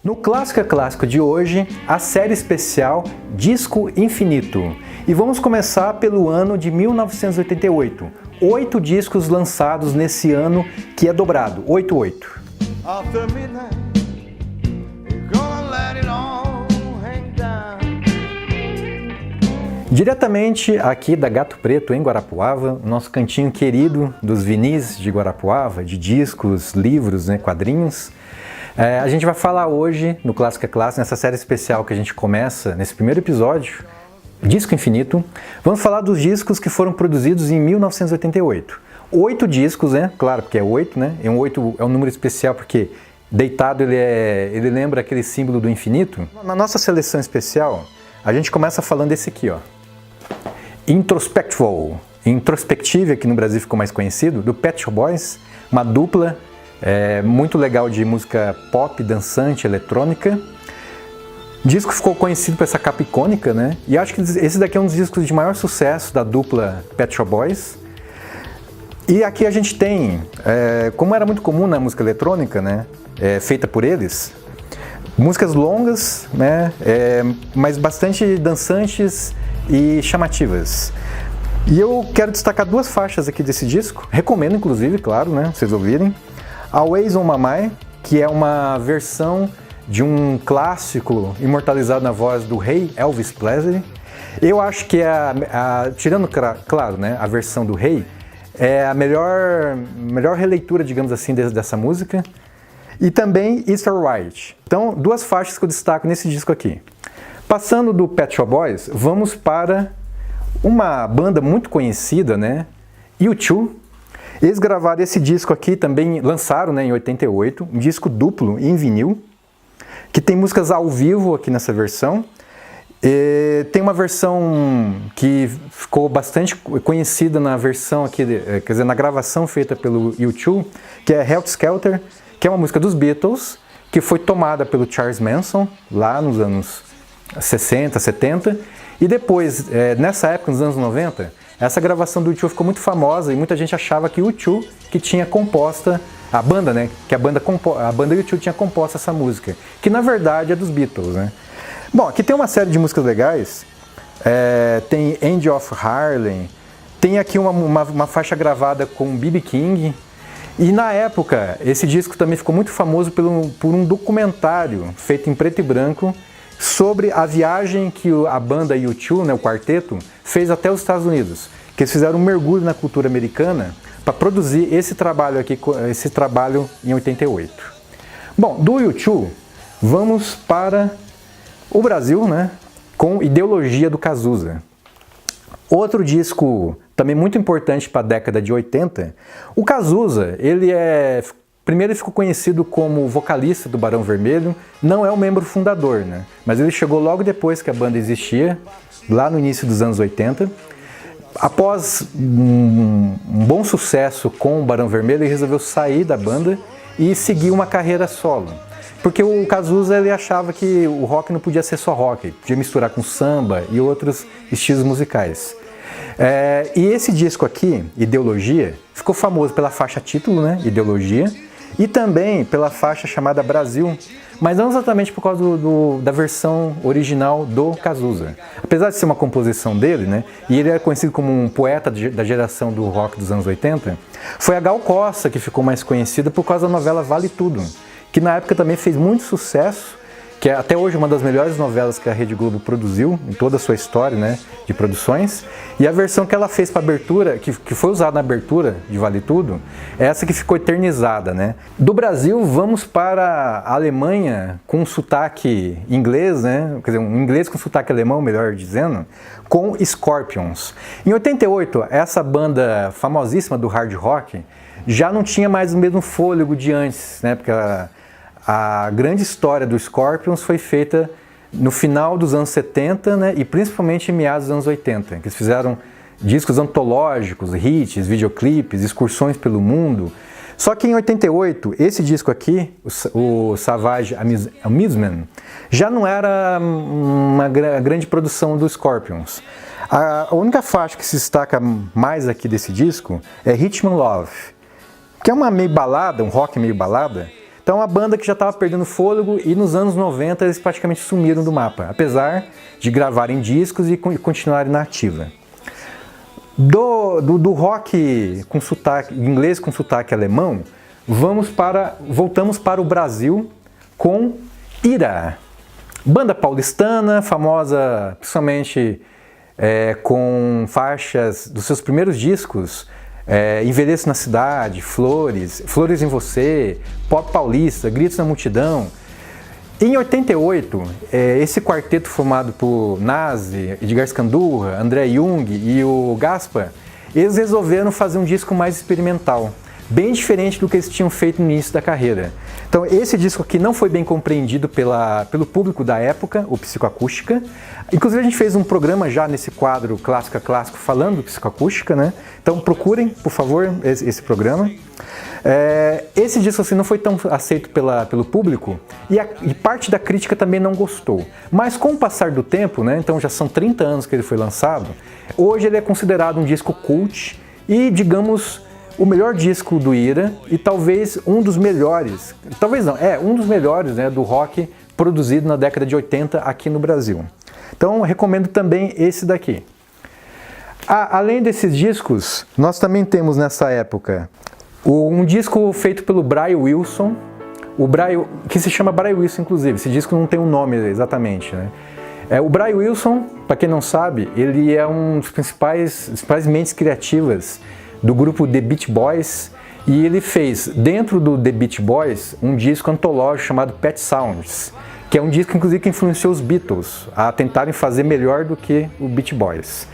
No Clássico é Clássico de hoje, a série especial Disco Infinito. E vamos começar pelo ano de 1988. 8 discos lançados nesse ano que é dobrado, 88. Diretamente aqui da Gato Preto, em Guarapuava, nosso cantinho querido dos vinis de Guarapuava, de discos, livros, quadrinhos. A gente vai falar hoje, no Clássico é Clássico, nessa série especial que a gente começa, nesse primeiro episódio, Disco Infinito, vamos falar dos discos que foram produzidos em 1988. 8 discos, Claro, porque é 8, E um 8 é um número especial porque deitado ele lembra aquele símbolo do infinito. Na nossa seleção especial, a gente começa falando desse aqui, ó. Introspective, aqui no Brasil ficou mais conhecido, do Pet Shop Boys, uma dupla muito legal de música pop, dançante, eletrônica. O disco ficou conhecido por essa capa icônica, E acho que esse daqui é um dos discos de maior sucesso da dupla Pet Shop Boys. E aqui a gente tem, como era muito comum na música eletrônica, feita por eles, músicas longas, mas bastante dançantes e chamativas. E eu quero destacar 2 faixas aqui desse disco, recomendo inclusive, claro, vocês ouvirem. Always on My Mind, que é uma versão de um clássico imortalizado na voz do rei Elvis Presley. Eu acho que tirando, claro, a versão do rei, é a melhor releitura, digamos assim, dessa música. E também It's Alright. Então, 2 faixas que eu destaco nesse disco aqui. Passando do Pet Shop Boys, vamos para uma banda muito conhecida, U2. Eles gravaram esse disco aqui, também lançaram em 88, um disco duplo em vinil, que tem músicas ao vivo aqui nessa versão. Tem uma versão que ficou bastante conhecida na versão aqui, quer dizer, na gravação feita pelo U2, que é Helter Skelter, que é uma música dos Beatles, que foi tomada pelo Charles Manson, lá nos anos 60, 70, e depois, nessa época, nos anos 90, essa gravação do U2 ficou muito famosa e muita gente achava que o U2 que tinha composta, a banda, que a banda U2 tinha composto essa música, que na verdade é dos Beatles, Bom, aqui tem uma série de músicas legais, tem Angel of Harlem, tem aqui uma faixa gravada com B.B. King, e na época esse disco também ficou muito famoso por um documentário feito em preto e branco sobre a viagem que a banda U2, o quarteto, fez até os Estados Unidos, que eles fizeram um mergulho na cultura americana para produzir esse trabalho aqui, esse trabalho em 88. Bom, do U2, vamos para o Brasil, com Ideologia do Cazuza. Outro disco também muito importante para a década de 80. O Cazuza, primeiro ele ficou conhecido como vocalista do Barão Vermelho, não é o membro fundador, mas ele chegou logo depois que a banda existia, lá no início dos anos 80. Após um bom sucesso com o Barão Vermelho, ele resolveu sair da banda e seguir uma carreira solo. Porque o Cazuza ele achava que o rock não podia ser só rock, podia misturar com samba e outros estilos musicais. E esse disco aqui, Ideologia, ficou famoso pela faixa título, Ideologia, e também pela faixa chamada Brasil, mas não exatamente por causa da versão original do Cazuza. Apesar de ser uma composição dele, e ele é conhecido como um poeta da geração do rock dos anos 80, foi a Gal Costa que ficou mais conhecida por causa da novela Vale Tudo, que na época também fez muito sucesso, que é até hoje uma das melhores novelas que a Rede Globo produziu em toda a sua história, de produções. E a versão que ela fez para abertura, que foi usada na abertura de Vale Tudo, é essa que ficou eternizada, Do Brasil, vamos para a Alemanha com um sotaque inglês, quer dizer, um inglês com sotaque alemão, melhor dizendo, com Scorpions. Em 88, essa banda famosíssima do hard rock já não tinha mais o mesmo fôlego de antes, porque a grande história do Scorpions foi feita no final dos anos 70, e principalmente em meados dos anos 80, que eles fizeram discos antológicos, hits, videoclipes, excursões pelo mundo. Só que em 88, esse disco aqui, o Savage Amusement, já não era uma grande produção do Scorpions. A única faixa que se destaca mais aqui desse disco é Hitman Love, que é uma meio balada, um rock meio balada. Então a banda que já estava perdendo fôlego e nos anos 90 eles praticamente sumiram do mapa, apesar de gravarem discos e continuarem na ativa. Do rock com sotaque inglês com sotaque alemão, voltamos para o Brasil com Ira. Banda paulistana, famosa principalmente com faixas dos seus primeiros discos, Envelheço na Cidade, Flores em Você, Pop Paulista, Gritos na Multidão. Em 88, esse quarteto formado por Nazi, Edgar Scandurra, André Jung e o Gaspar, eles resolveram fazer um disco mais experimental, bem diferente do que eles tinham feito no início da carreira. Então esse disco aqui não foi bem compreendido pelo público da época, o Psicoacústica. Inclusive a gente fez um programa já nesse quadro Clássico a Clássico falando do Psicoacústica, né? Então procurem, por favor, esse programa. Esse disco assim, não foi tão aceito pelo público e parte da crítica também não gostou. Mas com o passar do tempo, né, então já são 30 anos que ele foi lançado, hoje ele é considerado um disco cult e, digamos, o melhor disco do Ira e talvez um dos melhores, um dos melhores, né, do rock produzido na década de 80 aqui no Brasil. Então recomendo também esse daqui. Além desses discos, nós também temos nessa época um disco feito pelo Brian Wilson, que se chama Brian Wilson inclusive, esse disco não tem um nome exatamente, né? O Brian Wilson, para quem não sabe, ele é um dos principais mentes criativas do grupo The Beach Boys, e ele fez, dentro do The Beach Boys, um disco antológico chamado Pet Sounds, que é um disco inclusive que influenciou os Beatles a tentarem fazer melhor do que o Beach Boys.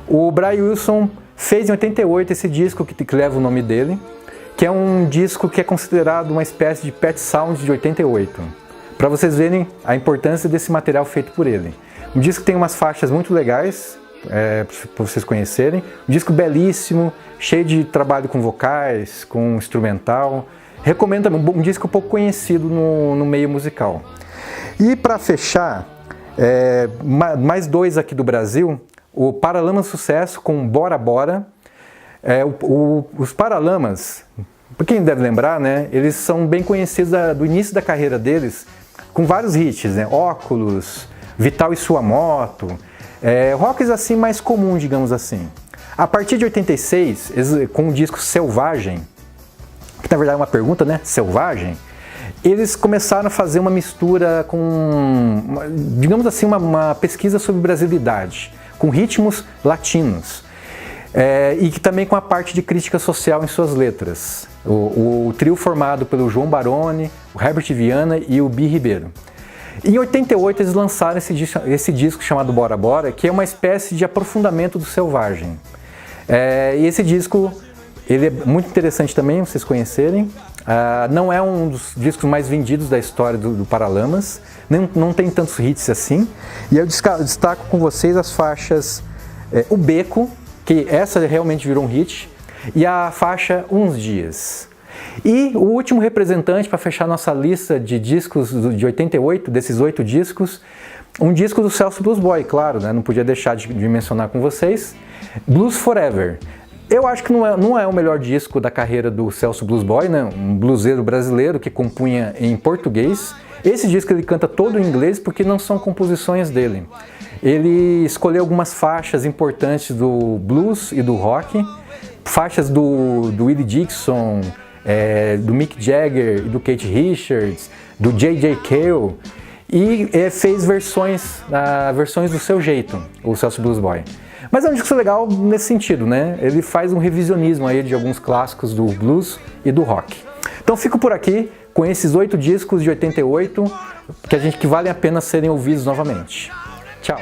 O Brian Wilson fez em 88 esse disco que leva o nome dele, que é um disco que é considerado uma espécie de Pet Sounds de 88, para vocês verem a importância desse material feito por ele. Um disco que tem umas faixas muito legais, para vocês conhecerem, um disco belíssimo, cheio de trabalho com vocais, com instrumental. Recomendo também, um disco pouco conhecido no meio musical. E para fechar, mais dois aqui do Brasil, o Paralamas Sucesso com Bora Bora. Os Paralamas, para quem deve lembrar, né, eles são bem conhecidos do início da carreira deles, com vários hits, né, Óculos, Vital e Sua Moto, rocks assim mais comum, digamos assim. A partir de 86, com o disco Selvagem, que na verdade é uma pergunta, né, Selvagem, eles começaram a fazer uma mistura com, digamos assim, uma pesquisa sobre brasilidade, com ritmos latinos. E que também com a parte de crítica social em suas letras. O trio formado pelo João Baroni, o Herbert Viana e o Bi Ribeiro. Em 88 eles lançaram esse disco chamado Bora Bora, que é uma espécie de aprofundamento do Selvagem. E esse disco ele é muito interessante também, vocês conhecerem. Não é um dos discos mais vendidos da história do Paralamas, não tem tantos hits assim. E eu destaco com vocês as faixas O Beco, que essa realmente virou um hit, e a faixa Uns Dias. E o último representante para fechar nossa lista de discos de 88, desses 8 discos, um disco do Celso Blues Boy, claro, né? Não podia deixar de mencionar com vocês, Blues Forever. Eu acho que não é o melhor disco da carreira do Celso Blues Boy, né? Um bluseiro brasileiro que compunha em português. Esse disco ele canta todo em inglês porque não são composições dele. Ele escolheu algumas faixas importantes do blues e do rock, faixas do Willie Dixon, do Mick Jagger e do Keith Richards, do J.J. Cale, e fez versões do seu jeito, o Celso Blues Boy. Mas é um disco legal nesse sentido, né? Ele faz um revisionismo aí de alguns clássicos do blues e do rock. Então fico por aqui com esses 8 discos de 88 que valem a pena serem ouvidos novamente. Tchau!